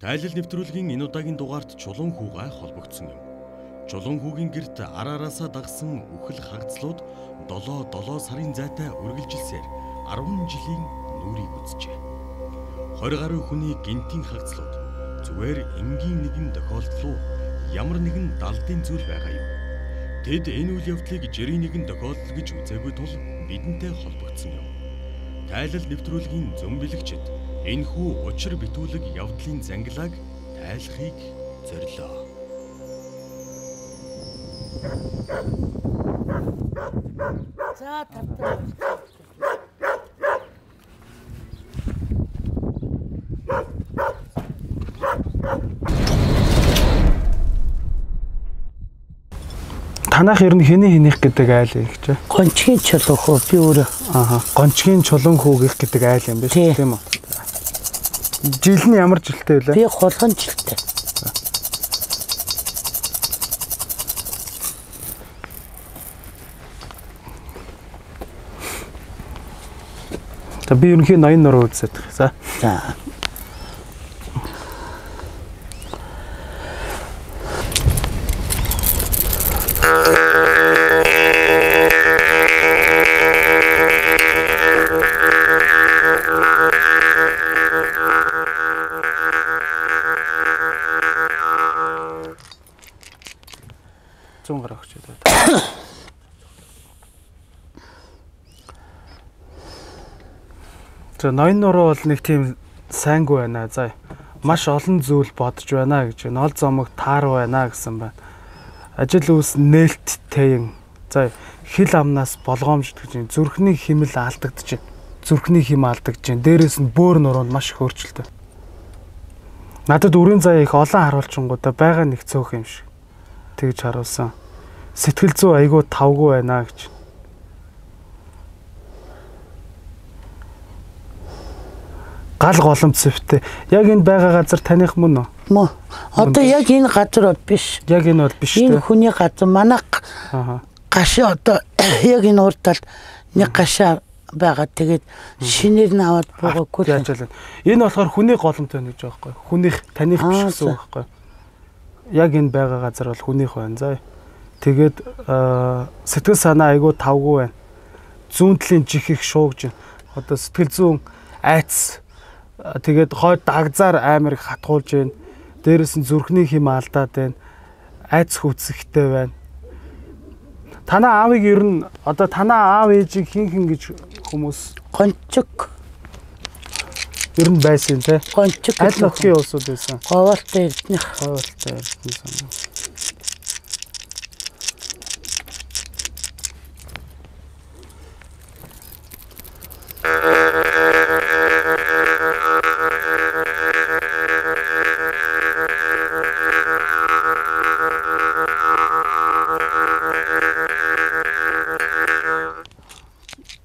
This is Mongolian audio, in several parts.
Тайлал нэвтрүүлгийн энэ удаагийн дугаарт чулуун хүүгай холбогдсон юм. Чулуун хүүгийн гэрт араараасаа дагсан үхэл хагацлууд 7 сарын зайтай үргэлжилсээр 10 жилийн нүрийг үзжээ. 20 гаруй хүний гинтийн хагацлууд зүгээр энгийн нэгэн тохиолдол руу ямар нэгэн далдын зүйл байгаа юм. Тэд энэ үйл явдлыг жирийн нэгэн тохиолдол гэж үзээгүй тул бидэнтэй холбогдсон юм. Тайлал нэвтрүүлгийн зөн бэлэгчид энэхүү учир битүүлэг явдлын зангилааг тайлахыг зорилоо. За тавтай. Танах ер нь хэнийх гэдэг айл юм гэж. Гончгийн чулуун хөө би өөрөө. Гончгийн чулуун хүүгийнх гэдэг айл юм биш тийм үү? Жил нь ямар жилтэй вэ? Би хулган жилтэй. За би ерөнхийн ноён нуруу үзээд. За. За ноён нуруу бол нэг тийм сайнгүй байна. За маш олон зүйл бодож байна гэж. Нол зомог таар байна гэсэн байна. Ажил үс нээлттэй. За хил амнаас болгоомжтой гэж. Зүрхний химэл алдагдаж байна. Зүрхний хим алдагдаж байна. Дээрээс нь бөөр нуруунд маш их өөрчлөлттэй. Надад үрийн заяа их олон харуулчингуудаа байгаа нэг цөөх юм шиг. Тэгж харуулсан. Сэтгэл зүй айгүй тавгүй байна гэж. Гал голомт зэвтэй. Яг энэ байгаа газар таних мөн үү? Мөн. Одоо яг энэ газар бол биш. Яг энэ бол биш тийм. Энэ хүний газар манайх. Гашаа одоо яг энэ урд талд нэг гашаа байгаа. Тэгээд шинээр нь аваад буугаагүй. Яаж вэ? Энэ болохоор хүний голомт байна гэж байгаа байхгүй. Хүнийх таних биш гэсэн үг байхгүй. Яг энэ байгаа газар бол хүнийх байна. За. Тэгээд сэтгэл санаа айгүй тавгүй байна. Зүүн талын жих их шуугж байна. Одоо сэтгэл зүүн айц. Тэгээд хойд дагзаар амар их хатгуулж байна. Дээрээс нь зүрхний хим алдаад байна. Айц хүчсэхтэй байна. Танаа аавыг ер нь одоо танаа аав ээжийг хин гэж хүмүүс гончиг ер нь байсан тий. Гончиг аль нөхгийн улсууд байсан. Говьолтой эрдэнэ. Говьолтой эрдэнэ санаа.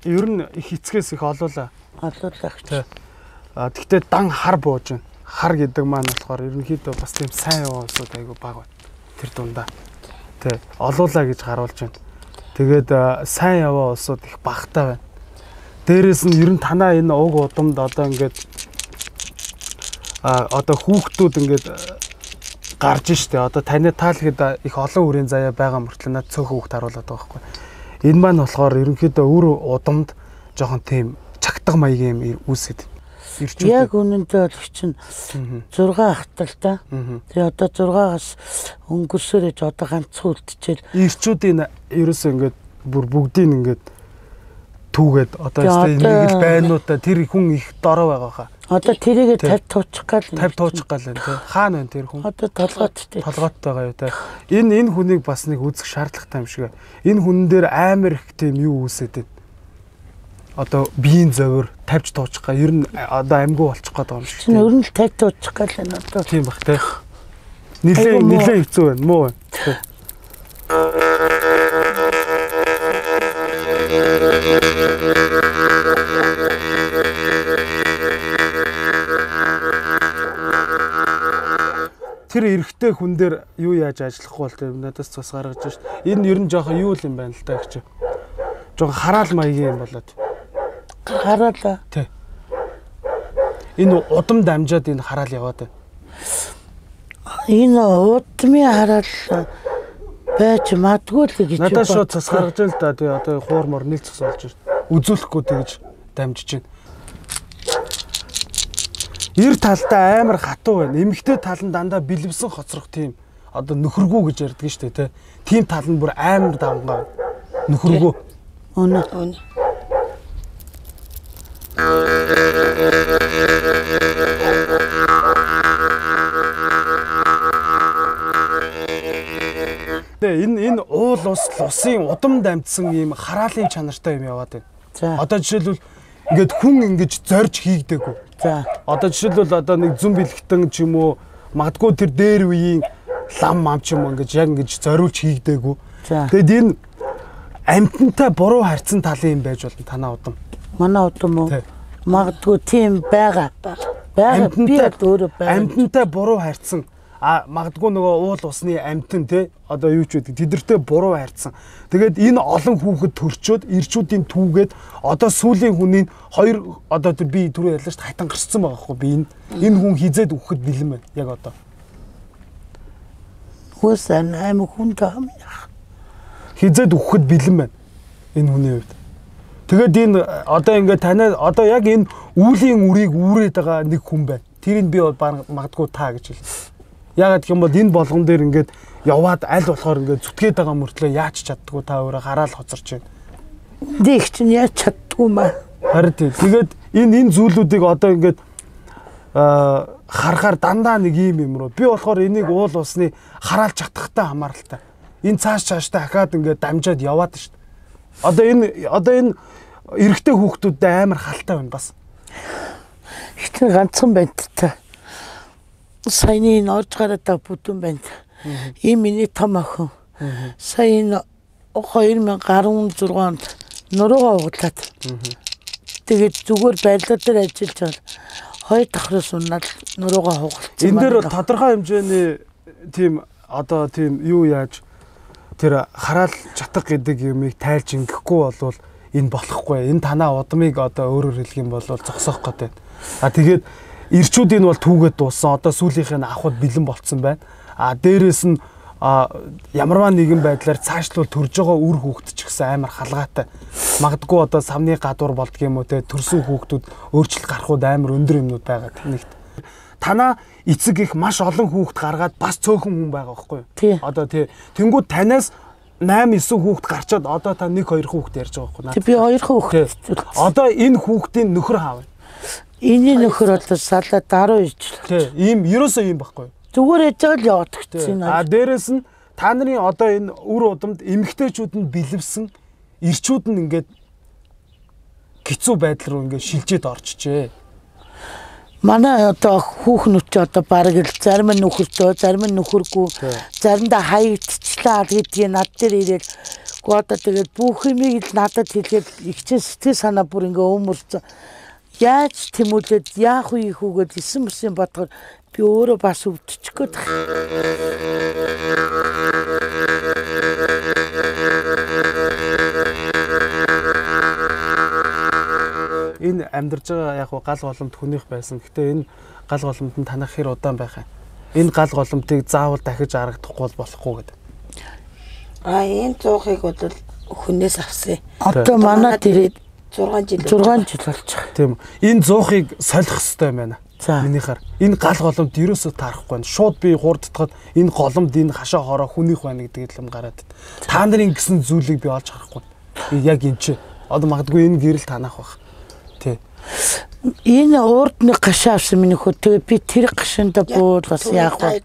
Ер нь их эцгээс их олуулаа. Олуулаа гэж. Тэгтээ дан хар бууж байна. Хар гэдэг маань болохоор ерөнхийдөө бас тийм сайн уусууд айгу баг байна. Тэр дундаа. Тэ олуулаа гэж харуулж байна. Тэгээд сайн яваа уусууд их багтаа байна. Дээрээс нь ер нь танаа энэ уг удамд одоо ингээд одоо хүүхдүүд ингээд гарч штэ. Одоо таны таалхэд их олон үрийн заяа байгаа мөртлөө над цөөхөн хүүхд харуулдаг байгаа байхгүй. Энэ маань болохоор ерөнхийдөө үр удамд жоохон тийм чагтга маягийн юм үүсэт. Яг үнэндээ бол чинь 6 ахтал та. Тэгээ одоо 6-аас өнгөрсөөрэж одоо ганцхан үлдчихэл. Ирчүүдийн ерөөсөө ингээд бүр бүгдийг ингээд түүгээд одоо энийг л байнуудаа тэр хүн их дорой байгаа хаа. Одоо тэрийгэ 50 туучих гал. 50 туучих гал энэ тий. Хаана байна тэр хүн? Одоо толгооттэй. Толгооттой байгаа юу тий. Энэ хүнийг бас нэг үзэх шаардлагатай юм шиг. Энэ хүн дээр амар их тийм юу үүсэт байна. Одоо биеийн зовир 50 туучих гал. Ер нь одоо амьгүй болчих гээд байгаа юм шиг. Чинь ер нь л 50 туучих гал энэ одоо. Тийм бах тий. Нилээ хэцүү байна муу байна. Тэр эрэгтэй хүн дээр юу яаж ажиллахгүй бол тэр надаас цус гаргаж шв. Энэ ер нь жоохон юу юм байна л та гэж. Жоохон хараал маягийн юм болоод. Хараалаа. Тий. Энэ удам дамжаад энэ хараал яваад байна. Энэ удмын хараад байж магадгүй л гэж надад шууд цас гаргаж л да. Тэгээ одоо хуур мор нийлцэх болж байна. Үзүүлэхгүй тэгж дамжиж байна. Ир талдаа амар хатуу байна. Эмэгтэй тал нь дандаа бэлэвсэн хоцрох тийм одоо нөхөргүү гэж ярьдаг шүү дээ, тэ. Тийм тал нь бүр амар давнгаа. Нөхөргүү. Өнө. Энэ уул усын удам дамжсан ийм хараалын чанартай юм яваад байна. За. Одоо жишээлбэл ингээд хүн ингэж зорж хийгдээгүй. За. Одоо жишээлбэл одоо нэг зүн бэлгтэн ч юм уу магадгүй тэр дээр үеийн лам мам ч юм уу ингэж яг ингэж зориулж хийгдээгүй. Тэгэд энэ амьтантай буруу харьцан талын юм байж болно танаа удам. Манай удам уу? Магадгүй тийм байгаа. Амьтантай буруу харьцан магадгүй нөгөө уул усны амьтан те одоо юу ч үгүй тэдэртэй буруу харьцсан. Тэгээд энэ олон хүүхэд төрчөөд ирчүүдийн түүгээд одоо сүүлийн хүний хоёр одоо тэр би түрүү ярьлаа шүү дээ хайтан гарцсан байгаа хгүй би энэ хүн хизээд өгөхөд бэлэн байна яг одоо. Хөөсөн аим хүн таам хизээд өгөхөд бэлэн байна энэ хүний хувьд. Тэгээд энэ одоо ингээд танаа одоо яг энэ үүлийн үрийг үүрээд байгаа нэг хүн байна. Тэрийг би магадгүй та гэж хэлсэн. Ягаад гэх юм бол энэ болгон дээр ингээд яваад аль болохоор ингээд зүтгээд байгаа мөртлөө яаж чаддгүй та өөрөө хараал хоцорч байна. Дийг чинь яаж чаддгүй маа. Харин тэгээд энэ зүйлүүдийг одоо ингээд харахаар дандаа нэг юм руу. Би болохоор энийг уул усны хараал чатахтай хамааралтай. Энэ цааштай ахаад ингээд дамжаад яваад шүү дээ. Одоо энэ эрэгтэй хүүхдүүдэд амар халтай байна бас. Ихтэй ганцхан байна та. Саяны орж гараад бүтэн байна. Ийм миний том охин. Сая 2016 онд нуруугаа углаад. Тэгээд зүгээр байрлал дээр ажиллаж байгаа. Хоёр давхраас унаад нуруугаа хугалцсан. Энэ дээр тодорхой хэмжээний тийм одоо тийм юу яаж тэр хараал чатах гэдэг юмыг тайлж ингэхгүй болвол энэ болохгүй. Энэ танаа удмыг одоо өөрөөр хэлэх юм бол зогсоох гэдэг. Тэгээд ирчүүдийн бол түүгээд дууссан. Одоо сүүлийнх нь авахд бэлэн болцсон байна. Дээрээс нь ямарваа нэгэн байдлаар цаашлуул төрж байгаа үр хүүхэд ч гэсэн амар халгаатай. Магадгүй одоо самны гадуур болдг юм уу те төрсөн хүүхдүүд өөрчлөлт гарахуд амар өндөр юмнууд байгаа нэгт. Танаа эцэг их маш олон хүүхэд гаргаад бас цөөхөн хүн байгаа байхгүй юу? Одоо тий. Тэнгүүд танаас 8 9 хүүхэд гарчаад одоо та 1 2 хүүхэд ярьж байгаа байхгүй юу? Би 2 хүүхэд. Одоо энэ хүүхдийн нөхөр хаав. Эний нөхөр бол салаад 12 жил. Тий. Ийм ерөөсөө ийм байхгүй юу? Зүгээр ээж л яваад гисэн. Дээрээс нь та нарын одоо энэ үр удамд эмэгтэйчүүд нь бэлэвсэн ирчүүд нь ингээд хэцүү байдал руу ингээд шилжээд орчихжээ. Манай одоо хүүхнүүд ч одоо бараг л зарим нь нөхөртөө, зарим нь нөхөргүй, заримдаа хаягдчихлаа гэдгийг над дээр ирээд одоо тэгээд бүх юмыг л надад хэлгээд ихчэн сэтгэл санаа бүр ингээд өмөрцөн. Яаж тэмүүлээд яах вэ хүүгээд исэн мөсөн бодгоор би өөрөө бас өвдчих гээд энэ амьдарч байгаа яг гал голомт хүнийх байсан. Гэтэ энэ гал голомт нь танах хэр удаан байх юм. Энэ гал голомтыг заавал дахиж харагдахгүй болохгүй гэдэг. Энэ 100-ыг бол хүнээс авсан. Одоо манай дээрээ 6 жил болж байгаа. Тийм. Энэ 100-ыг солих хэрэгтэй юм байна. Минийхаар энэ гал голомт ерөөсөө таарахгүй байна. Шууд би хурдтахад энэ голомт энэ хашаа хороо хүнийх байна гэдэг юм гараад. Та нарын гисэн зүйлийг би олж харахгүй. Яг энэ чи. Одоо магадгүй энэ гэрэл танах байх. Тий. Энэ урдны гашаа авсан миний хөө тэгээ би тэр гашаанда бууд бас яах вэ?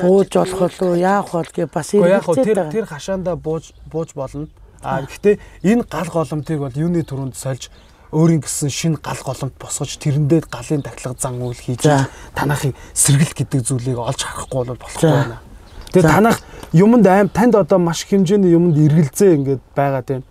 Бууж болох уу? Яах вэ гэ бас эргэлзээд тэр гашаанда бууж болно. Гэхдээ энэ гал голомтыг бол юуны түрүүнд сольж өөрийн гэсэн шинэ гал голомт босгож тэрэндээ галын дахлага зан үйл хийж танахыг сэргэлт гэдэг зүйлийг олж харахгүй бол болохгүй байна. Тэгээ танах юмд танд одоо маш хэмжээний юмд эргэлзээ ингээд байгаа тийм.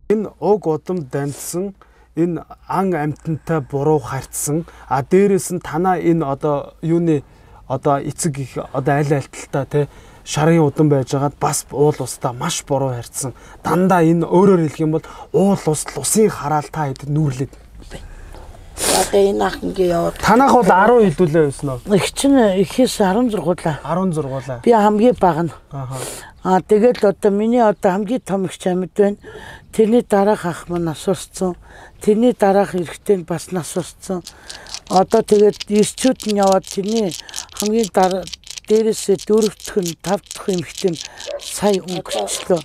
Энэ уг удам дамжсан энэ ан амьтантай буруу харьцсан дээрээс нь танаа энэ одоо юуны одоо эцэг их одоо аль альталтаа тий шарын удам байжгаад бас уул устаа маш буруу харьцсан. Дандаа энэ өөрөөр хэлэх юм бол уул ус усын хараалтаа хэд нүүрлээд. Одоо энэ ах ингээ яваад. Танах бол 10 хэлүүлээ байсан уу? Их чинь ихээс 16 лаа. 16 лаа. Би хамгийн бага нь. Ааха. Тэгэл одоо миний одоо хамгийн том их амьд байна. Тэрний дараах ах маань насурсан. Тэрний дараах эрэгтэй нь бас насурсан. Одоо тэгээд ирчүүд нь яваад тэрний хамгийн дээрээсээ 4-р нь 5-р эмэгтэй нь сая өнгөрчлөө.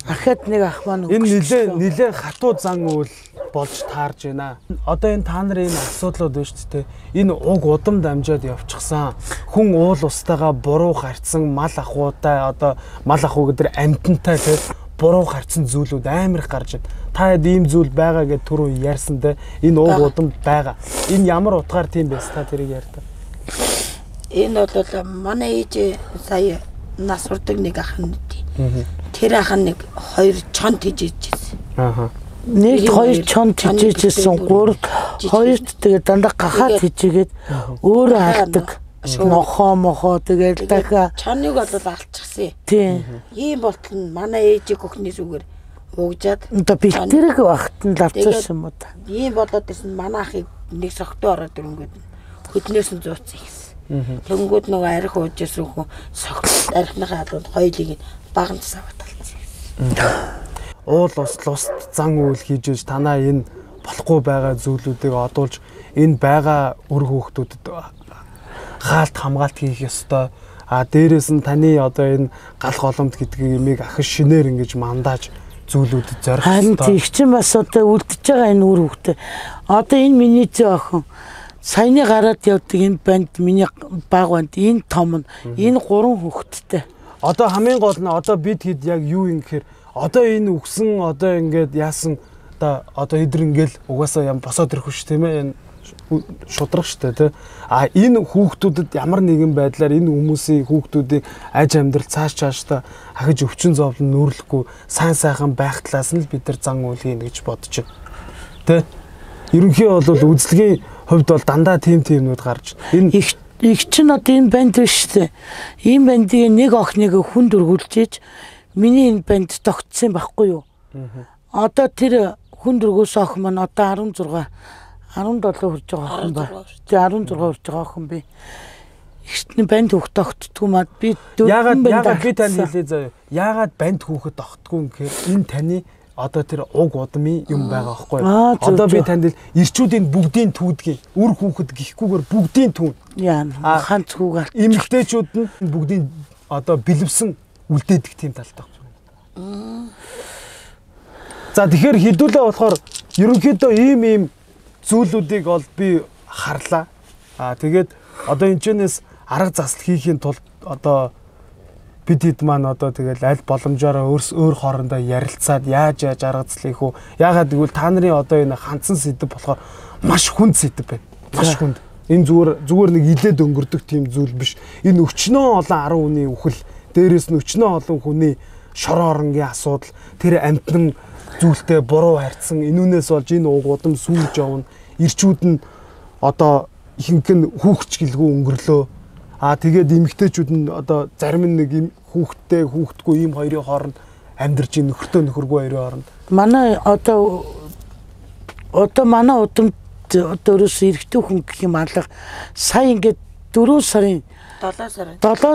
Ахад нэг ах маань энэ нилээ хатуу зан үйл болж таарж байна. Одоо энэ та нарын энэ асуудлууд байна шүү дээ. Энэ уг удам дамжаад явчихсан. Хүн уул устайгаа буруу харьцсан мал ахуйтай одоо мал ахуй гэдэг амтантай те буруу харьцсан зүйлүүд амар их гарч байна. Та хэд ийм зүйл байгаа гэж түрүү ярьсан те. Энэ уг удам байгаа. Энэ ямар утгаар тийм байс та тэрийг ярьдаа. Энэ бол манай ээж сая нас урдаг нэг ах нь. Тэр ах нэг 2 чонт хийжсэн. Ааха. Нэг 2 чонт хийжсэн 2-т тэгээд дандаа гахаад хийжгээд өөрөө алдаг. Нохоо тэгээд дахиад чоныг бол алчихсан. Тийм. Ийм болтол нь манай ээжийг өхний зүгээр угжаад одоо бэлтэрэг багт нь лавцсан юм уу та. Ийм болоод ирсэн манай ахыг нэг согтоо ороод ирэнгүүт хөднөөс нь зууцсан гэсэн. Тэнгүүд нөгөө арх уужсэн хүн согт архныхаа алууд хоёулыг баган цаваад талцсан. Уул ус зан үйл хийж танаа энэ болохгүй байгаа зүйлүүдийг одуулж энэ байгаа үр хүүхдүүдэд хаалт хамгаалт хийх ёстой. Дээрээс нь таны одоо энэ гал голомт гэдгийг имийг ахиж шинээр ингэж мандаж зүйлүүдэд зорих ёстой. Харин тийч чинь бас одоо үлдчихэж байгаа энэ үр хүүхдээ. Одоо энэ миний зөө охин саяны гараад явдаг энэ банд миний баг банд энэ том нь энэ 3 хүүхэдтэй. Одоо хамгийн гол нь одоо бид хэд яг юу юм гэхээр одоо энэ үгсэн одоо ингээд яасан одоо эдэр ингээл угаасаа ям босоод ирэхгүй ш тийм ээ шудрах штэ тий. Энэ хүүхдүүдэд ямар нэгэн байдлаар энэ хүмүүсийн хүүхдүүдийн аж амьдрал цаашдаа хахиж өвчин зовлон нүүрлэхгүй сайн сайхан байх талаас нь л бид нар зан үйл хийн гэж бодож байна. Тий. Ерөнхий бол үзлэгийн хувьд бол дандаа тиймнүүд гарч энэ их чинь одоо энэ банд штэ. Ийм бандыг нэг охиныг хүнд өргүүлж ийж миний энэ банд тогтсон байхгүй юу? Одоо тэр хүнд өргөөс охин маань одоо 17 хүрж байгаа охин ба. Тэгээ 16 хүрж байгаа охин би. Ихний банд хүүхэд тогтдгүй маа би яагаад би тань хэлээ заяа. Яагаад банд хүүхэд тогтдгүй юм гэхээр энэ таны одоо тэр уг удмын юм байгаа байхгүй юу? Одоо би танд ирчүүдийн бүгдийн түүдгийн үр хүүхэд гихгүйгээр бүгдийн түүн. Яа ханц хүүгээр эмэгтэйчүүд нь бүгдийн одоо бэлэвсэн үлдээдэг тийм талтай байна. За тэгэхээр хэдүүлээ болохоор ерөнхийдөө ийм зүйлүүдийг бол би харлаа. Тэгээд одоо энэчнээс арга засал хийхийн тулд одоо бид хэд маань одоо тэгэл аль боломжоор өөр хоорондоо ярилцаад яаж арга засал хийх үү? Яагаад гэвэл та нарын одоо энэ хандсан сэдв болохоор маш хүнд сэдв байна. Маш хүнд. Энэ зүгээр нэг илээд өнгөрдөг тийм зүйл биш. Энэ өчнөө олон 10 хүний үхэл, дээрээс нь өчнөө олон хүний шорооронгийн асуудал, тэр амтнан зүйлтэй буруу харьцсан энүүнээс болж энэ уг удам сүүлж явна. Ирчүүд нь одоо ихэнх нь хүүхч гэлгүй өнгөрлөө. Тэгээд эмэгтэйчүүд нь одоо зарим нэг хүүхдтэй хүүхдгүй ийм хоёрын хооронд амьдарч ийн нөхөртөө нөхөргүй хоёрын хооронд. Манай одоо манай удамд одоо ерөөсөө эрэгтэй хүн гэх юм алга сая ингээд 7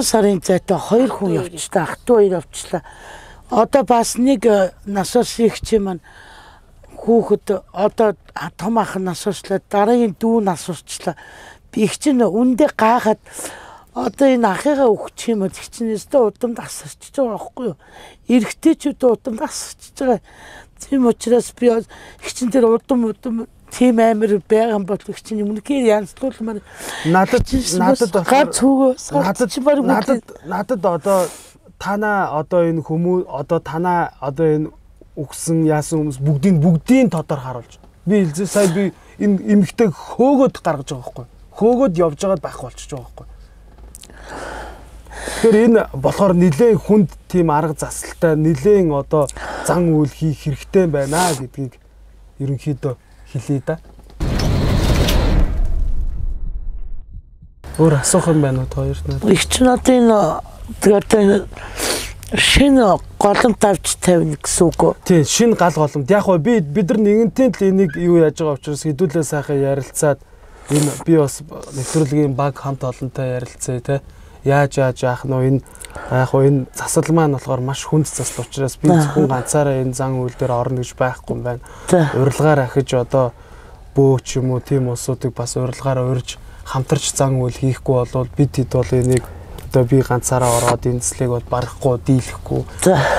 сарын зайтай 2 хүн явчлаа. Ах トゥ 2 явчлаа. Одоо бас нэг насос ихч маань хүүхэд одоо том ах насуучлаа, дараагийн дүү насуучлаа. Би их чинь үндэ гайхаад одоо энэ ахыгаа өгч юм их чинь өстө удамд асарч байгаа байхгүй юу? Эрэгтэйчүүд удамд асарч байгаа. Тийм учраас би их чинь тэр удам тийм амир байгаа юм бол их чинь өмнөхээр янзлуулмаар надад одоо танаа одоо энэ хүмүүс одоо танаа одоо энэ үгсэн яасан хүмүүс бүгдийн тодор харуулж. Би сая би энэ эмэгтэй хөөгөөд гаргаж байгаа байхгүй. Хөөгөөд явж байгаад байх болчихж байгаа байхгүй. Тэгэхээр энэ болохоор нэлээд хүнд тийм арга засалтай нэлээд одоо зан үйл хийх хэрэгтэй байна гэдгийг ерөнхийдөө хэлье да. Өөр асуух юм байна уу хоёрт? Их ч надад энэ тэгээд Шинэ голомт авч тавина гэсэн үг үү? Тийм, шинэ гал голомт. Яг гоо бид нар нэгэнтээ л энийг юу яаж байгаа учраас хэдүүлээ сайхан ярилцаад энэ би бас нэвтрүүлгийн баг хамт олонтой ярилцъя те. Яаж яах нь энэ яг гоо энэ засал маань болохоор маш хүнд засал учраас би зөвхөн ганцаараа энэ зан үйл дээр орно гэж байхгүй юм байна. Урилгаар ахиж одоо бөө ч юм уу тийм улсуудыг бас урилгаараа урьж хамтарч зан үйл хийхгүй болвол бид хэд бол энийг одоо би ганцаараа ороод энэ цэслийг бол барахгүй, дийлэхгүй.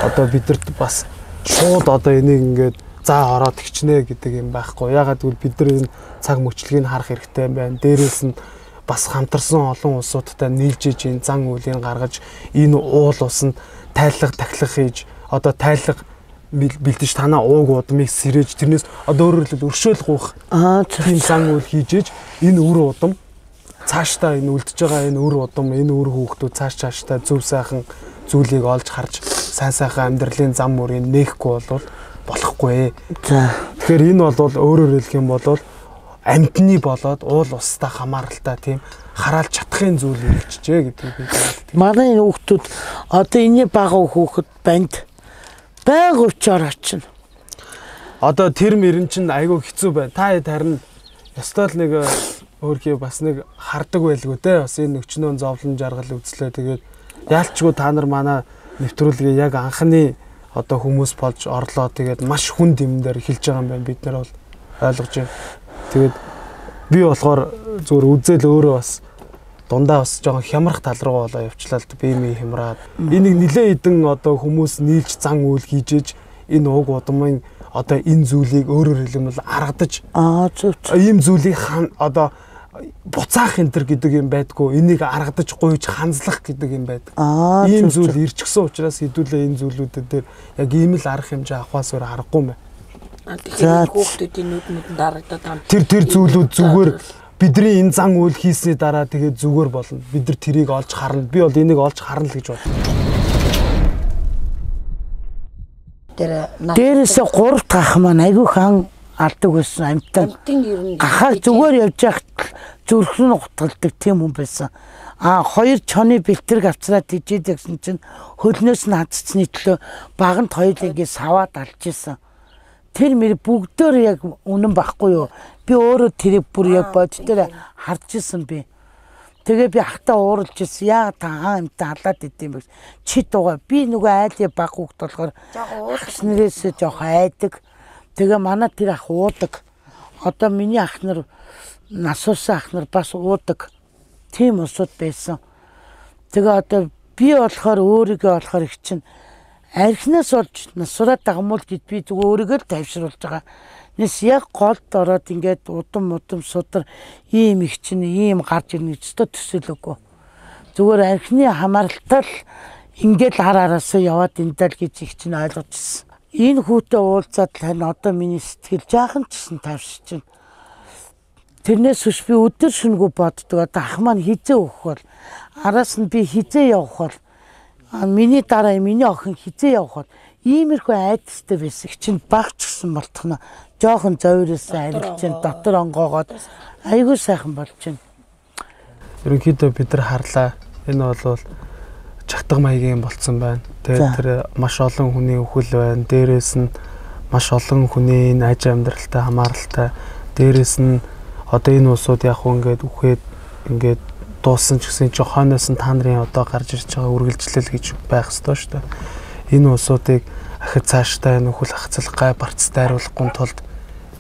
Одоо бидэрт бас шууд одоо энийг ингээд за ороод гिचнэ гэдэг юм байхгүй. Ягаад гэвэл бид нар энэ цаг мөчлөгийг харах хэрэгтэй юм байна. Дээрээс нь бас хамтарсан олон улсуудтай нийлж иж энэ зан үйлийг гаргаж энэ уул усанд тайлах, тахилах хийж одоо тайлах бэлдэж танаа ууг удмыг сэрэж тэрнээс одоо өөрөөр хэлбэл өршөөл гуйх тийм зан үйл хийж иж энэ үр удам цаашдаа энэ үлдэж байгаа энэ үр удам энэ үр хүүхдүүд цаашдаа зөв сайхан зүйлийг олж харж сайн сайхан амьдралын зам мөрийг нээхгүй бол болохгүй. За. Тэгэхээр энэ бол өөрөөр хэлэх юм бол амьтны болоод уул устдаа хамааралтай тийм хараалж чадахын зүйл үлчжээ гэдэг би. Манай энэ хүүхдүүд одоо энэ бага хүүхэд банд байг уучаар очино. Одоо тэр мөрөн чинь айгүй хэцүү байна. Та харин ёстой л нэг өөрхий бас нэг хардаг байлгүй те. Бас энэ өчнөө зовлон жаргал үзлээ. Тэгээд яалчгүй та нар манай нэвтрүүлгээ яг анхны одоо хүмүүс болж орлоо. Тэгээд маш хүнд юм дээр эхэлж байгаа юм байна. Бид нар бол ойлгож байна. Тэгээд би болохоор зүгээр үзэл өөрөө бас дундаа бас жоохон хямрах тал руу болоо явчлаа л би ми хямраад. Энийг нилээ идэн одоо хүмүүс нийлж зан үйл хийжээж энэ ууг удмын одоо энэ зүйлийг өөрөөр хэлбэл аргадаж ийм зүйлийг одоо буцаах энэ төр гэдэг юм байдгүй. Энийг аргадаж гуйж ханзлах гэдэг юм байдаг. Ийм зүйл ирчихсэн учраас хэдүүлээ энэ зүйлүүдэд дээр яг ийм л арга хэмжээ авахаас өөр аргагүй юм байна. Тэгэхээр хүүхдүүдийн нүдэнд дарагдаад тэр зүйлүүд зүгээр бидний энэ зан үйл хийсний дараа тэгээд зүгээр болно. Бид нар тэрийг олж харна. Би бол энийг олж харна л гэж бодлоо. Дээрээсээ 3 дахь маань айгүй хан алдаг байсан амтан. Ахаа зүгээр явж яхад зүрх нь гутгалдаг тийм хүн байсан. 2 чоны бэлтрэг авцраад ижээд гэсэн чинь хөлнөөс нь хадцсны төлөө баганд хоёулыг саваад алж исэн. Тэр мэр бүгдөө яг үнэн байхгүй юу? Би өөрөө тэрийг бүр яг бодтоор харж исэн би. Тэгээ би ахтаа ууралж исэн. Яагаад та амтаа халаад идэм бэ? Чи дугаа би нөгөө айлын баг хүүхд болохоор ах нэрээсээ жоох айдаг. Тэгээ манай тэр ах уудаг. Одоо миний ах нар насуусан ах нар бас уудаг. Тийм усуд байсан. Тэгээ одоо би болохоор өөрийгөө болохоор их чинь архинаас олж насураад дагмуул гэд би зүгээр өөрийгөө л тайвшруулж байгаа. Нэс яг голд ороод ингээд удам судар ийм их чинь ийм гарч ирнэ гэж төсөөлөөгүй. Зүгээр архины хамааралтай л ингээд араасаа яваад эндэл гэж их чинь ойлгож ирсэн. Энэ хүүтэй уулзаад тань одоо миний сэтгэл жаахан ч гэсэн тайвширч байна. Тэрнээс хүч би өдөр шөнөгүй боддог. Одоо ах маань хизээ өгөх бол араас нь би хизээ явах бол миний дараа миний охин хизээ явах бол иймэрхүү айдастай байсан чинь багч гсэн болтохно жоохон зовирлсан арилж чинь дотор онгоогоод айгүй сайхан болж байна. Ерөнхийдөө бид нар харлаа. Энэ бол чагтаг маягийн болцсон байна. Тэгээд тэр маш олон хүний өхөл байна. Дээрээс нь маш олон хүний энэ аж амьдралтай хамааралтай. Дээрээс нь одоо энэ улсууд яг хөө ингээд үхээд ингээд дуусан ч гэсэн жохоноос нь та нарын одоо гарч ирж байгаа үргэлжлэл гэж байх ёстой шүү дээ. Энэ улсуудыг ахид цаашдаа нөхөл хацал гай барцтай хариулахгүй тулд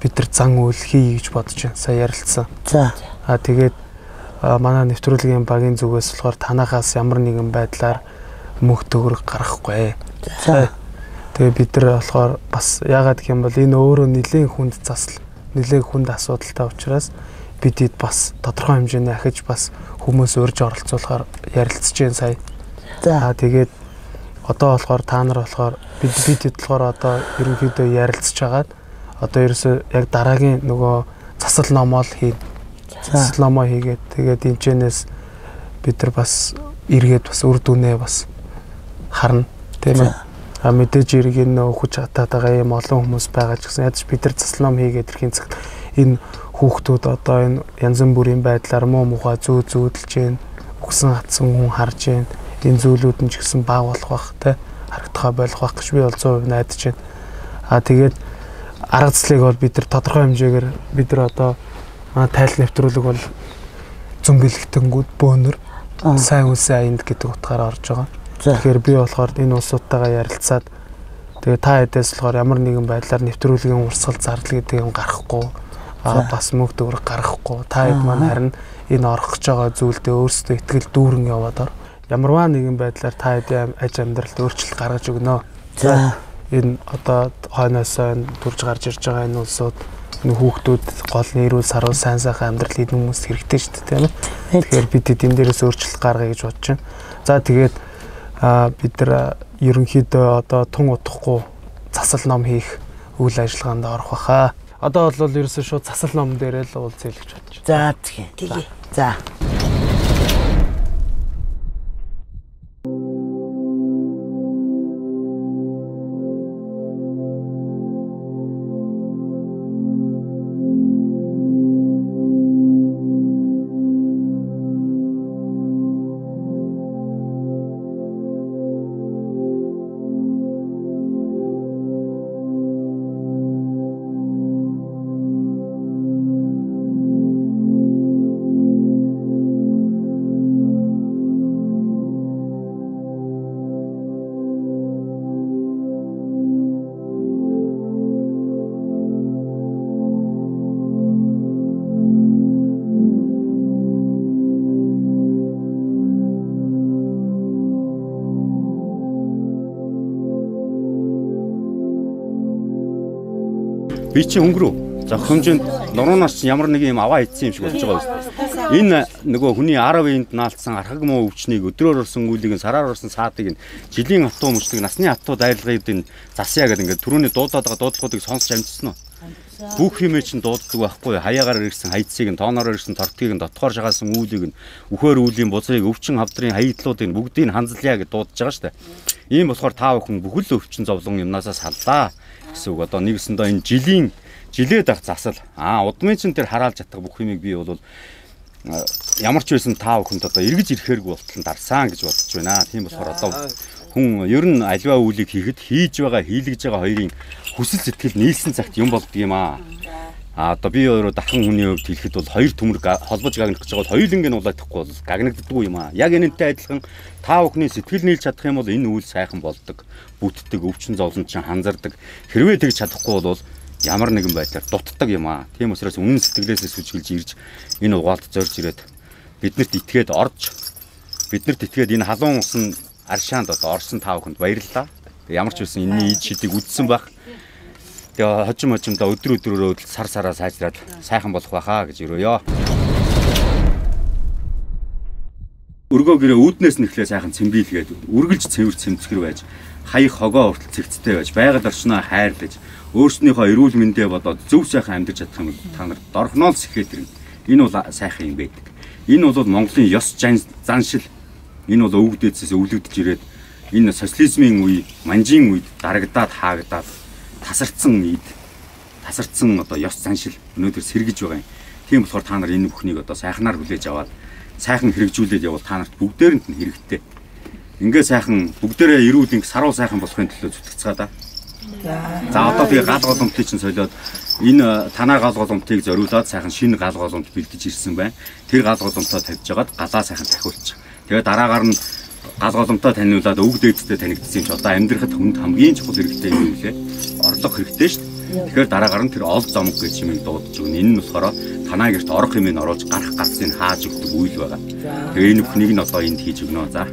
бид нар зан үйл хий гэж бодож байна. Сая ярилцсан. За. Тэгээд манай нэвтрүүлгийн багийн зүгээс болохоор танахаас ямар нэгэн байдлаар мөнх төгрөг гаргахгүй. За. Тэгээ бид нар болохоор бас яагаад гэх юм бол энэ өөрөө нэлийн хүнд засал, нэлийн хүнд асуудалтай учраас бидэд бас тодорхой хэмжээний ахиж бас хүмүүс урьж оролцуулахаар ярилцж байна сая. За. Тэгээд одоо болохоор та нар болохоор бидэд болохоор одоо ерөнхийдөө ярилцж хагаад одоо ерөөсөө яг дараагийн нөгөө засал номоо л хийн. Засал номоо хийгээд тэгээд энэчнээс бид нар бас эргээд бас үр дүнээ бас харна тийм ээ. Мэдээж эргээд нөө хүч хатаад байгаа юм олон хүмүүс байгаа ч гэсэн ядаж бид нар засал ном хийгээд ирэхин цагт энэ хүүхдүүд одоо энэ янз бүрийн байдлаар муу мухай зөөдөлж гин өгсөн хатсан хүн харж гин энэ зүйлүүд нь ч гэсэн баг болох бах те харагдахаа болох бах гэж би бол 100% найдаж байна. Тэгээд арга зэслийг бол бид нар тодорхой хэмжээгээр бид нар одоо тайл нэвтрүүлэг бол зүүн бэлэгтэнгүүд бөөнөр сайн үлсэн аянд гэдэг утгаараа орж байгаа. Тэгэхээр би болохоор энэ улсуудтайгаа ярилцаад тэгээ та хэдээс болохоор ямар нэгэн байдлаар нэвтрүүлгийн урсгал зардал гэдэг юм гарахгүй бас мөнгө төгрөг гаргахгүй та хэд маань харин энэ орох гэж байгаа зүйлдээ өөрсдөө итгэл дүүрэн яваад ор ямарваа нэгэн байдлаар та хэдийн аж амьдралд өөрчлөлт гаргаж өгнө. За энэ одоо хойноос төрж гарч ирж байгаа энэ улсууд энэ хүүхдүүд гол нэрүүл сарвал сайн сайхан амьдрал энэ хүмүүст хэрэгтэй шүү дээ тийм ээ. Тэгэхээр бид энэ дээрээс өөрчлөлт гаргая гэж бодож байна. За тэгээд бид нар ерөнхийдөө одоо тун удахгүй засал ном хийх үйл ажиллагаанд орох баха. Одоо бол ерөөсөө шууд засал ном дээрээ л уулзъя гэж бодож байна. За тэгээ. За. Би чи өнгөрөө зохимжинд нуруунаас чи ямар нэг юм аваа идсэн юм шиг болж байгаа байна. Энэ нөгөө хүний 10 үеинд наалтсан архаг муу өвчнийг өдрөөр орсон үүлийг сараар орсон саадыг жилийн атуу мөчдөг насны атуу дайрлагыг засъя гэдэг ингээд түрүүний дуудаад байгаа дуудлагуудыг сонсч амжсан уу? Бүх хэмээ чин дууддаг байхгүй хаягаар ирсэн хайцыг тооноор ирсэн тортгийг дотгоор шагаалсан үүлийг өхөр үүлийн бузрыг өвчин хавдрын хаядлуудыг бүгдийг ханзлая гэж дуудаж байгаа шүү дээ. Ийм болохоор та бүхэн бүхэл өвчин зовлон юмнасаа саллаа. Гэсэн үг одоо нэгсэндээ энэ жилээд ах засал удмын чин тэр хараалж чадах бүх юмыг би бол ямар ч байсан та бүхэнд одоо эргэж ирэхээргүй болтол дарсан гэж бодож байна. Тийм болохоор одоо хүн ер нь аливаа үйлийг хийхэд хийж байгаа хийлгэж байгаа хоёрын хүсэл сэтгэл нийлсэн цагт юм болдго юм аа. Одоо би өөрөө дахин хүний хувьд хэлэхэд бол хоёр төмөр холбож гагнах гэж байгаа бол хоёуланг нь улаадахгүй бол гагнагддаггүй юм аа. Яг энэнтэй адилхан та бүхний сэтгэл нийлж чадах юм бол энэ үйл сайхан болдог. Бүтдэг, өвчин зовлон чинь ханзардаг. Хэрвээ тэгж чадахгүй бол ямар нэгэн байдлаар дутдаг юм аа. Тийм учраас үнэн сэтгэлээсээ сүжгэлж ирж энэ угаалт зорж ирээд биднэрт итгээд орж биднэрт итгээд энэ халуун усан аршаанд одоо орсон та бүхэнд баярлалаа. Ямар ч байсан энэний ид шидийг үдсэн баг. Тэгээ хожимдоо өдрөөрөө сар сараа сайжраад сайхан болох байхаа гэж өрөөё. Өргөө гэрээ үүднээс нэхлээ сайхан цэмбийлгээд үргэлж цэвэр цэмцгэр байж хаях хогоо хүртэл цэгцтэй байж байгаль орчноо хайрлаж өөрснийхөө эрүүл мэндээ бодоод зөв сайхан амьдарч чадах юм та нарт дорхноол сэхэд ирнэ. Энэ бол сайхан юм байдаг. Энэ бол Монголын ёс заншил. Энэ бол өвөг дээдсээс өвлөгдөж ирээд энэ социализмын үе, манжийн үед дарагдаад хаагдаад тасарцсан одоо ёс заншил өнөөдөр сэргэж байгаа юм. Тийм болохоор та нар энэ бүхнийг одоо сайхнаар хүлээж аваад сайхан хэрэгжүүлээд явбал та нарт бүгдээрэнд нь хэрэгтэй. Ингээ сайхан бүгдээрээ эрүүл инг саруу сайхан болохын төлөө зүтгэцгаа да. За одоо би гал голомтыг чинь солиод энэ танаа гал голомтыг зориулаад сайхан шинэ гал голомт бэлдэж ирсэн байна. Тэр гал голомтоо тавьж жагаад галаа сайхан тахиулчих. Тэгээд дараагаар нь гал голомтоо таниулаад өвөг дээдтэй танигдсан юм чи одоо амьдрахад хүнд хамгийн чухал хэрэгтэй юм үлээ. Орлого хэрэгтэй шүү дээ. Тэгэхээр дараагаар нь тэр ол зомг гэж юм дуудаж өгнө. Энэ нь болохоор танаа гэрт орох юм ин оруулж гарах гарцыг хааж өгдөг үйл байгаа. Тэгээ энэ бүхнийг нь одоо энд хийж өгнө. За.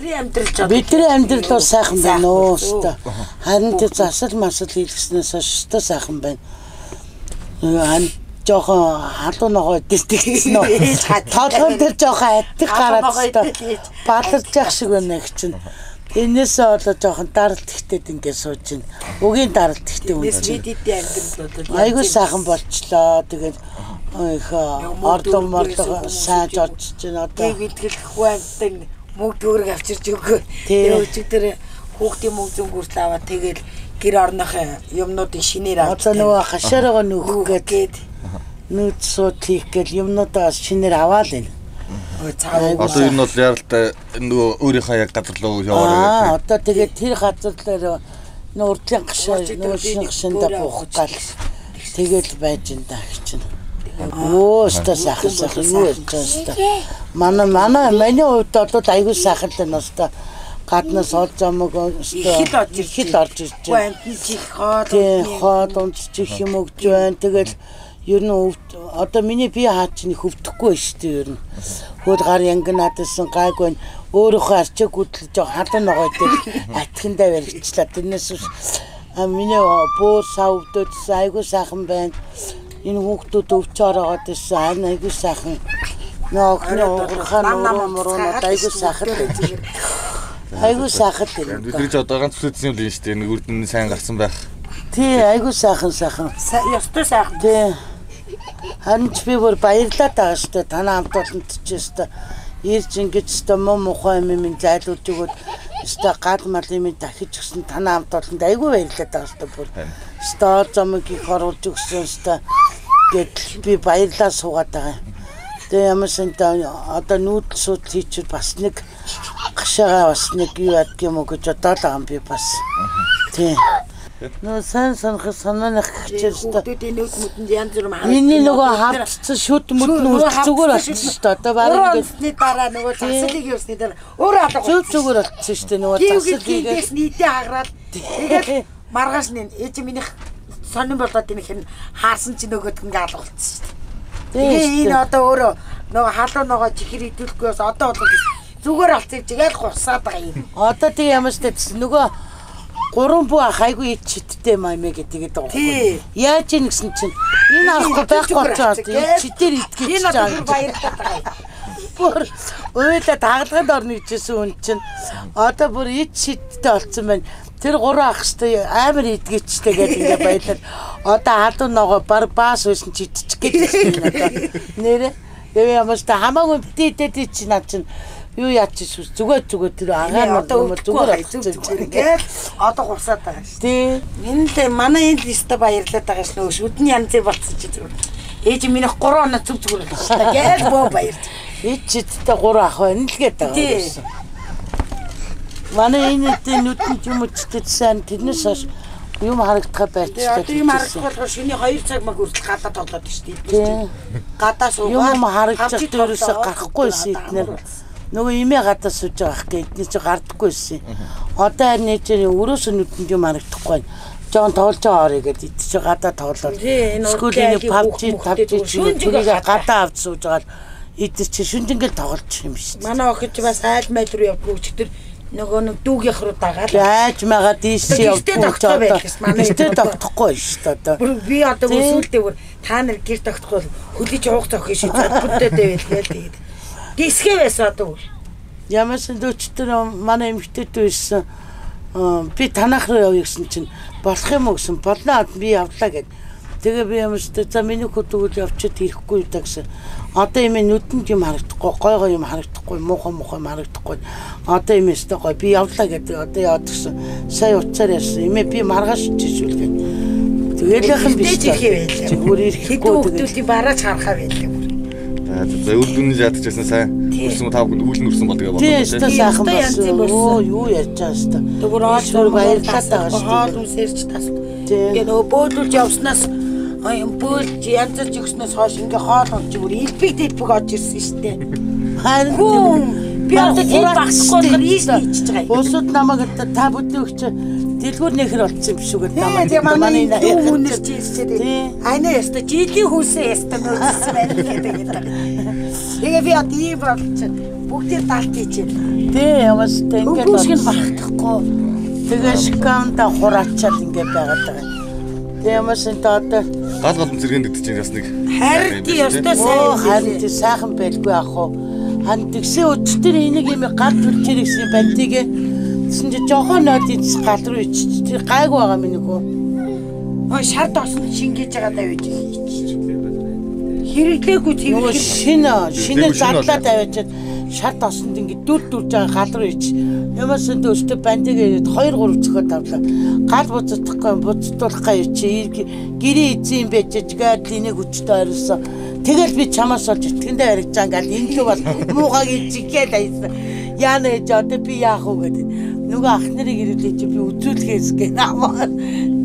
Бидний амьдрал бол сайхан байна уу өстө. Харин тэр засал масал хийлгэснээс өстө сайхан байна. Жохон халуун ногоо идэлтсэн нөө. Толгойн дээр жохон адтыг гараад өстө. Баларж явах шиг байна их чинь. Энээсээ болоо жохон даралт ихтэйд ингэ сууж байна. Өгийн даралт ихтэй юм чинь. Айгуу сайхан болчлоо. Тэгээд их ордон сайн жодж байна одоо. Тэгвэл хуантай мөнгө төгрөг авчирч өгөө. Тэгээ өчигдөр хүүхдийн мөнгө зүнгүүрт аваад тэгэл гэр орных юмнуудын шинээр авч. Одоо нөгөө хашаараа нөхөх гээд нүүц сууд хийх гээл юмнуудаа шинээр аваал энэ. Одоо энэ бол яаралтай нөгөө өөрийнхөө яг газар руу яваарай. Одоо тэгээд тэр газар дээр нөгөө урдлын гашаа нөгөө шинэ гашаанда буух гал тэгэл байж энэ даа чинь. Өстө сайхан юу ярьж байна. Манай хувьд одоо айгүй сайхан л байна өстө. Гаднаас ол замаг өстө их л орж ирж байна. Хоод унцчих юм өгж байна. Тэгэл ер нь одоо миний бие хаа чинь их өвдөхгүй шүү дээ ер нь. Хөл гар янгнаадсан гайгүй өөрөөхөө арчиг гүтлж байгаа халуун ногоо дээр атхиндаа баригчлаа. Тэрнээс миний бөө савддсан айгүй сайхан байна. Энэ хүүхдүүд өвч ороод ирсэн айгүй сайхан. Нөөхний уурхаа нуурууд айгүй сайхан. Айгүй сайхан тийм. Бид ч одоо ганц хүссэн юм л шүү дээ. Нэг үрдэн сайн гарсан байх. Тий, айгүй сайхан. Ёстой сайхан. Тий. Харин ч би бүр баярлаад байгаа шүү дээ. Танаа хамт олонд ч ёстой. Ирж ингэж ёстой мухай юм зайлуулж өгөөд ёстой гал мал юм дахиж өгсөн танаа хамт олонд айгүй баярлаад байгаа шүү дээ бүр. Ёстой замыг их оруулж өгсөн ёстой. Гэтэл би баярлаа суугаад байгаа юм. Тэгээ ямар сэнтэй одоо нүүдэл сууд хийчихвэл бас нэг гашаагаа бас нэг юу ядг юм уу гэж бодоод байгаа юм би бас. Тий. Нөө сайн санах санаах гэжээс та хүүхдүүдийн нүд мүдэнд янз бүр маа. Эний нөгөө хавцсан шүд мүд нь зүгээр болчихсон шүү дээ. Одоо бараг ингээд дараа нөгөө засалыг юусны дараа өөрөө алга зүгээр болчихсон шүү дээ. Нөгөө засалыг нийтээ хагараад тэгээд маргааш нэ ээж минийх сонин болоод энэ хин хаарсан чи нөгөөд ингээ алга болчихсон шүү дээ. Тэгээ энэ одоо өөрөө нөгөө халуун ногоо чихэр идүүлэхгүйс одоо бол зүгээр алцыг жигээл гусаад байгаа юм. Одоо тэгээ ямар ч тэс нөгөө гурван буу хайгүй ичттэй маймэ гэдэг байгаа юм. Яаж ийн гэсэн чинь энэ арахгүй байхгүй болчихсон. Ичтээр идгээд энэ одоо баярлаад байгаа. Бүр ойлоо тагалганд орно гэжсэн хүн чинь одоо бүр ичттэй болцсон байна. Тэр гурван ах штэ амар идгээчтэй гэдэг ингээ баялаад одоо халуун ногоо баас байсан чи идчих гэж байна. Нэрэ тэгээ ямар ч хамаагүй битээдээ чи над чинь юу яач зүгээр тэр агаар одоо зүгээр ингээд одоо гурсаад байгаа шүү. Тий. Энэ л манай энд листа баярлаад байгаа шүү. Шүдний янзыг болцсон чи зүгээр. Ээж минийх 3 оноо зүгээр болчихлоо. Гээл боо баярч. Ичттэй 3 ах байна л гэдэг байгаа. Манай энэ нүдэнд юм үчтэй сайн тэрнээс хойш юм харагдах байцтай. Одоо юм харагдах болохоор шөнийн 2 цаг маг хүртэл гадаа тоглоод шүү дээ. Гадаа суугаад юм харагдчих дээрээс гарахгүйсэн эднэр. Нөгөө имээ гадаа сууж байгаа ах гэдний чи гардаггүйсэн. Одоо харин нээчээ өрөөсөө нүдэнд юм харагдахгүй байна. Жоон тоглож байгаа орё гэдэг идчих гадаа тоглоод. Скуулийн PUBG чигээр гадаа авч сууж байгаа идчих чи шүнжингэл тоглож юм шүү дээ. Манай охид ч бас айл майд руу явдаг өчтөр нөгөө нэг дүүгийнх рүү дагаад яаж магаа дийшээ явдаг манай тогтохгүй шүү дээ одоо. Би одоо өсвөлдөө бүр та нар гэр тогтохгүй хөлийч уух зохих шийдээд бүдээд байвал тэгээд дисгэ байсан одоо. Ямар ч өчтөр манай эмэгтэйд байсан би танах руу явъя гэсэн чинь болох юм уу гэсэн болно би явлаа гэд. Тэгээ би ямар ч за миний хөдөлгөөл явчихад ирэхгүй даа гэсэн. Одоо юм нүдэнд юм харагдахгүй, гой юм харагдахгүй, муухай юм харагдахгүй. Одоо юм өстой гой би явлаа гэдэг. Одоо яваад гэсэн. Сая уцаар ярьсан. Имээ би маргааш чижүүл гэд. Тэгэлийнхэн биш дээ. Зүгээр ирэхгүй хөдөлгөөлийн бараач харахаа байдаг. За өвлөний ядчихсан сайн. Үрсэн тав хүн өвлөн үрсэн болдог болоо. Тийм сайхан болсон. Юу ярьж байгаа шүү дээ. Тэгвэр оолоор баярлаад байгаа шүү дээ. Хоол үсэрч тас. Тэгээ нөгөө бөөдүүлж явснаас бөөлж янзлж өгснөөс хойш ингээ хоол онч бүр илбэг олж ирсэн шүү дээ. Харин би одоо тийм багсахгүй болохоор ийш хийчихэж байгаа. Улсууд намайг та бүдний өгч дэлгүүр нэхэр болчихсон юм шүү гэдэг намайг. Манай хүүнэр чи ирсээ. Айна яста жилийн хүүсээ яста нөөцсөн байна гэдэг. Тэгээ би одоо ийм болчих. Бүгдээр далд хийчихээ. Тий ямаас та ингээд Өнгөсг нь багтахгүй. Тэгээ шкамда хураачаад ингээд байгаад байгаа. Тэгээ ямаас та одоо гал голом зэрэгэнд гэдэг чинь бас нэг Харин тий ёстой сайн. харин тий сайхан байлгүй ах уу. Хан тэгсэн өчтөр энийг юм гал төрж ирсэн бантигээ. Тэсэн чи жоохон нойд ич гал руу ичиж тэр гайг байгаа минь нөгөө. Ой шард осон шингээж байгаа даа үйж. Хэрэглээгүй тийм шинэ задлаад аваачаад шат осонд ингээд дүрж байгаа гал руу ич. Ямаас өстө бандигээ 2-3 цохоо тавлаа. Гал буцахгүй буцтуулахгүй чи гэрээ эзэн байж гаад энийг хүчтэй орилсон. Тэгэл би чамаас олж итгэндээ харигчаа ингээд энэ бол муугаг ичгээд айсан. Яна ээж одоо би яах вэ гэдэг. Нөгөө ах нарыг ирүүлээ чи би үзүүлэхээс гэнэ амаа.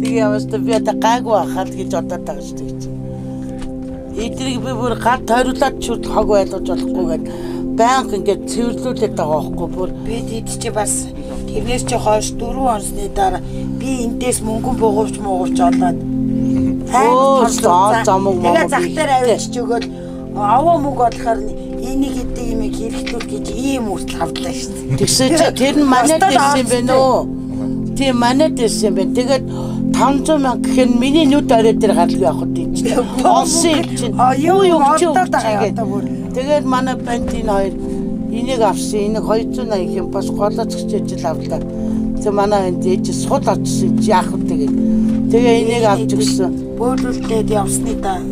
Тэгээ ямаас би одоо гайгүй байхад гэж бодоод байгаа шүү дээ. Эдрийг би бүр гал тойруулаад чүр хог байлгаж болохгүйгээд банк ингээд цэвэрлүүлээд байгаа байхгүй бүр би тэд чи бас тэрнээс чи хойш 4 онсны дараа би эндээс мөнгө буугуулж олоод замаг тэгээ зах дээр авчиж өгөөд аваа мөнгө болохоор энийг эдээ юм хэрэглүүл гэж ийм үртэл авдлаа шүү дээ. Тэгсэн чи тэр нь манайд ирсэн юм байна уу? Тийм манайд ирсэн юм байна. Тэгээд 500 мянга гэхээр миний нүд орой дээр гаралгүй явах гэдэг. Олсон чинь юу олдоод байгаа одоо бүр. Тэгээд манай бантин хоёр энийг авсан. Энийг 280 юм бас голооч хичээж л авлаа. Тэг манай энд ээж сул очсон чи яах вэ тэгээд. Тэгээ энийг авч өгсөн. Бөөлөлтөд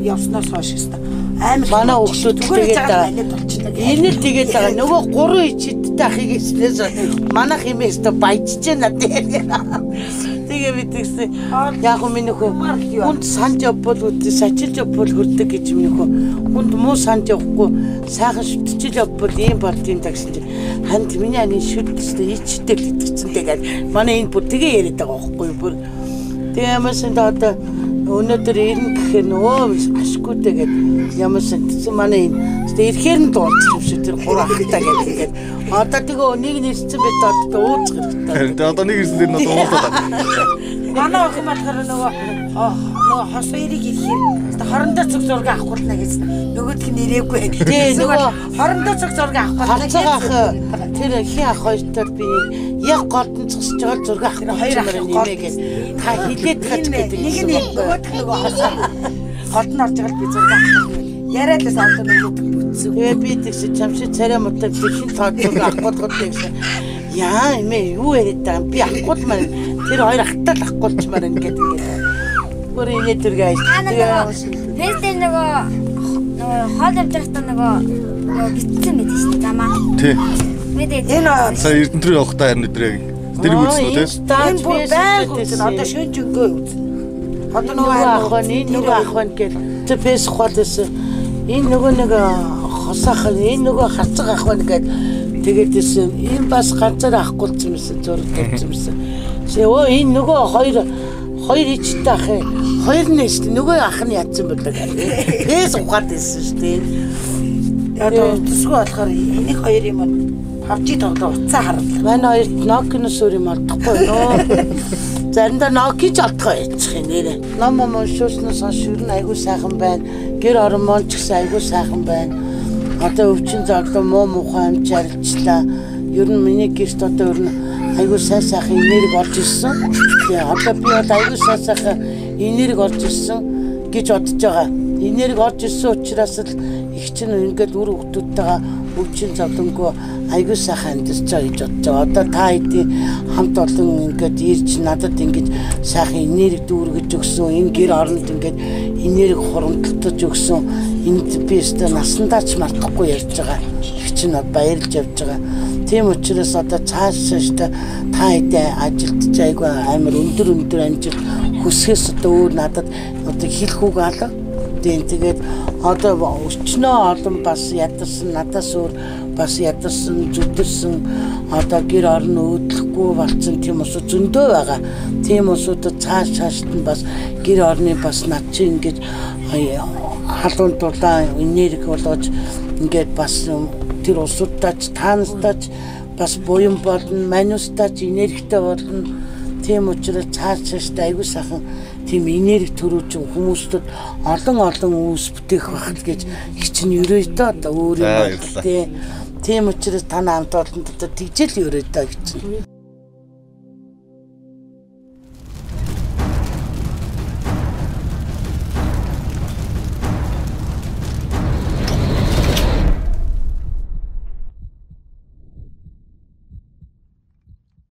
явснаас хойш өстө. Амар манай хүүхдүүд тэгээд энэ л тэгээд байгаа. Нөгөө 3 ичидтэй ахыг эснээс манай хэмээс баяжж байна тэгээд. Тэгээ би тэгсэн. Яг миний хүнд санаж явбал үгүй сачилж явбал хүрдэг гэж миний хүнд муу санаж явахгүй сайхан шүтчил явбал ийм болд юм тагсан чи ханд миний ани шүтчтэй ичтэй л итгэцэн тэгээд манай энэ бүр тэгээ яриад байгаа байхгүй бүр. Тэгээ ямарсан одоо өнөөдөр ирнэ гэхээр нөгөө ашгүй тэгээд ямарсан тэгсэн манай энэ ирэхээр нь дуулчих юм шиг тэр 3 ахтай гэдэг. Одоо тэгээ нэг нэрсэн байт одоо ууцх хэрэгтэй. Харин одоо нэг ирсэн дэр нь одоо уулзаад байна. Манай охин болохоор нөгөө хос хоёрыг ирэхээр хорондоо цог зураг авахгүй нэ гэсэн. Нөгөөдх нь ирээгүй. Тий нөгөө хорондоо цог зураг авахгүй. Тэр хин ах хоёртор би яг голдон зогсож байгаа зураг авах хоёр ах нэмээ гэж та хилээд хат гэдэг. Нэг нь нөгөөдх нөгөө хосоо голдон орж байгаа би зураг авахгүй. Яриад л савд нөгөөдх бүтсэн. Тэгээ би тэгсэн чамшиг царай мотор дэхин тоод зураг авахгүй гэсэн. Яа эмээ юу яриад байгаа би авахгүй л маань тэр хоёр ахтаа л авахгүйчмаар ингээд. Бүр энэ төргөө фэйсбүүк нөгөө хоол явж байхдаа нөгөө битсэн мэт шүү дээ замаа. Тий. Энэ сая Эрдэнэтрүү явахдаа харин өдрөө тэр үзсэн үү те? Энэ бүр байгаад одоо шөнж өнгөө үзэн. Одоо нөгөө ахван гэл тэр фэйсбүүк хоолсон. Энэ нөгөө нэг хосаах энэ нөгөө хацаг ахван гээд тэгээд исэн энэ бас ганцаар авахгүйсэн юмсэн зураг тавьсан юмсэн. Өө энэ нөгөө хоёр ичтэй ах хоёр нэст нөгөө ах нь ядсан болдог. Фэйс ухаад исэн шүү дээ. Одоо төсгөө болохоор энийг хоёр юм хавжи тоглоо уцаа харлаа. Манай хоёрт Nokia-ноос өөр юм олдохгүй нөө. Заримдаа Nokia-ч олдохоо яцх юм нэрэ. Ном уншуулснаас хойш ер нь айгүй сайхан байна. Гэр орон мон ч гэсэн айгүй сайхан байна. Одоо өвчин зоглоо муу муухай амж арилчлаа. Ер нь миний гэрт одоо ер нь айгүй сайхан энерги орж ирсэн. Тэгээ одоо би бол айгүй сайхан энерги орж ирсэн гэж бодож байгаа. Энерги орж ирсэн учраас л их чинь ингээд үр хөвгтүүдтэйгээ өвчин зовлонгоо айгүй сайхан амьдарч байгаа гэж бодож байгаа. Одоо та хэдийн хамт олон ингээд ирж надад ингээд сайхан энерги дүүргэж өгсөн. Энэ гэр оронд ингээд энерги хурамдалтаж өгсөн. Энд би өстө насандаач мартахгүй ярьж байгаа. Их чинь баярлж явж байгаа. Тийм учраас одоо цаашаа та хэдийн ажилтж айгүй амар өндөр амжилт хүсгэс одоо өөр надад одоо хэлэх үг алга. Тэгээд одоо өчнөө олон бас ядарсан надаас өөр бас ядарсан зүдэрсэн одоо гэр орон өөдлөхгүй болцсон тийм ус зөндөө байгаа. Тийм усуудад цаашаашд нь бас гэр орны бас над чинь ингэж халуун дулаан энерги болгож ингээд бас тэр усуудаач таанастаач бас буян болно, маниустаач энергитэй болно. Тийм учраас цаашаашд айгүй сайхан тийм энерги төрүүлж хүмүүстд олон үүс бүтээх багт гэж хичнээн өрөөдөө одоо өөрөө тийм учраас та намт олонд одоо тэгжэл өрөөдөө гэж.